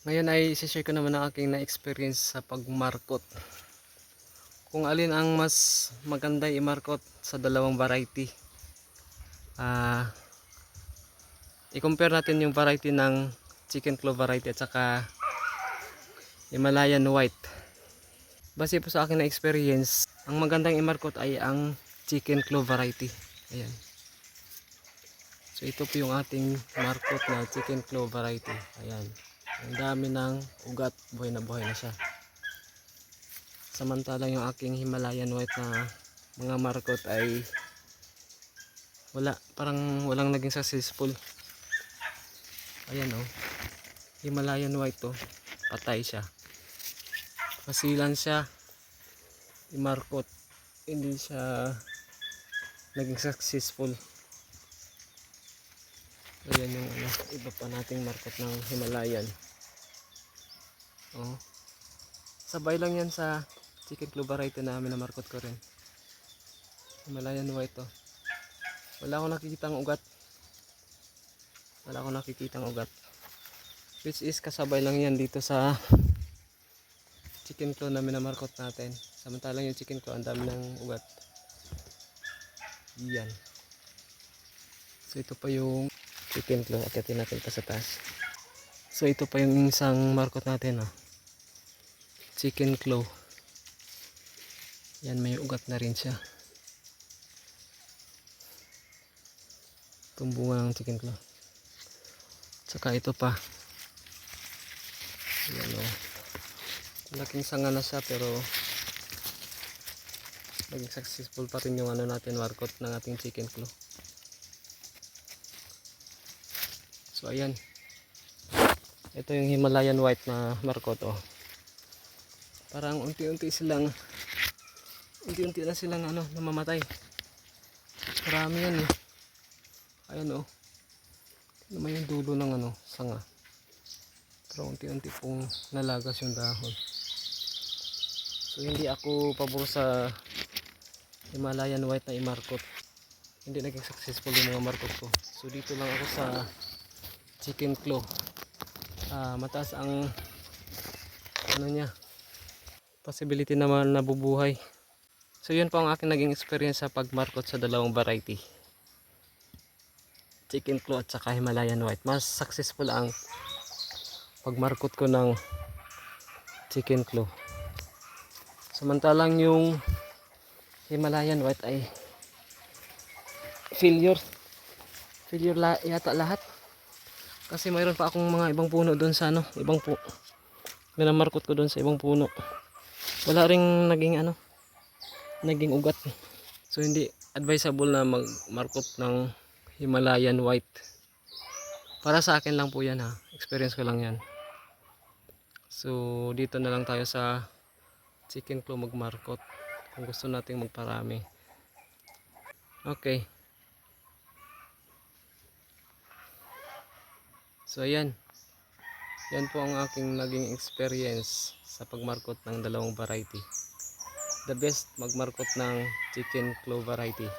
Ngayon ay isi-share ko naman ang aking na-experience sa pagmarkot. Kung alin ang mas maganda i-markot sa dalawang variety. I-compare natin yung variety ng chicken claw variety at saka Himalayan white. Base po sa aking na-experience, ang magandang i-markot ay ang chicken claw variety. Ayan. So ito po yung ating markot na chicken claw variety. Ayan. Ang dami ng ugat, buhay na siya. Samantalang yung aking Himalayan white na mga markot ay wala, parang walang naging successful. Ayan oh. Himalayan white to, patay siya. Masilan siya i-markot. Hindi siya naging successful. Ayan yung iba pa nating markot ng Himalayan. Oh. Sabay lang yan sa chicken claw variety na minamarkot ko rin. Himalayan white to. Wala akong nakikitang ugat. Which is kasabay lang yan dito sa chicken claw na minamarkot natin. Samantalang yung chicken claw ang dami ng ugat. Yan. So ito pa yung chicken claw. Akitin natin pa sa taas. So ito pa yung isang markot natin. Oh. Chicken claw. Yan, may ugat na rin siya. Itong bunga ng chicken claw. Tsaka ito pa. Yan o. Laking sanga na siya pero naging successful pa rin yung natin markot ng ating chicken claw. So ayan. Ito yung Himalayan white na markot oh. Parang unti-unti na silang namamatay. Marami yan eh. Ayan oh. Naman yung dulo ng sanga. Pero unti-unti pong nalagas yung dahon. So hindi ako pabor sa Himalayan white na i-markot. Hindi naging successful yung mga markot ko. So dito lang ako sa chicken claw. Mataas ang niya. Possibility naman nabubuhay. So yun po ang aking naging experience sa pagmarkot sa dalawang variety. Chicken claw at saka Himalayan white. Mas successful ang pagmarkot ko ng chicken claw. Samantalang yung Himalayan white ay failure yata lahat. Kasi mayroon pa akong mga ibang puno doon sa minamarkot ko doon sa ibang puno. Wala ring naging ugat. So hindi advisable na magmarkot ng Himalayan white. Para sa akin lang po yan ha. Experience ko lang yan. So dito na lang tayo sa chicken claw magmarkot kung gusto nating magparami. Okay. So ayan. Yan po ang aking naging experience sa pagmarkot ng dalawang variety. The best magmarkot ng chicken claw variety.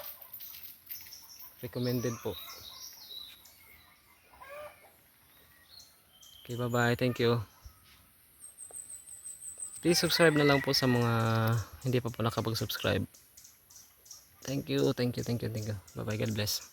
Recommended po. Okay, bye bye. Thank you. Please subscribe na lang po sa mga hindi pa po nakapag-subscribe. Thank you. Bye bye. God bless.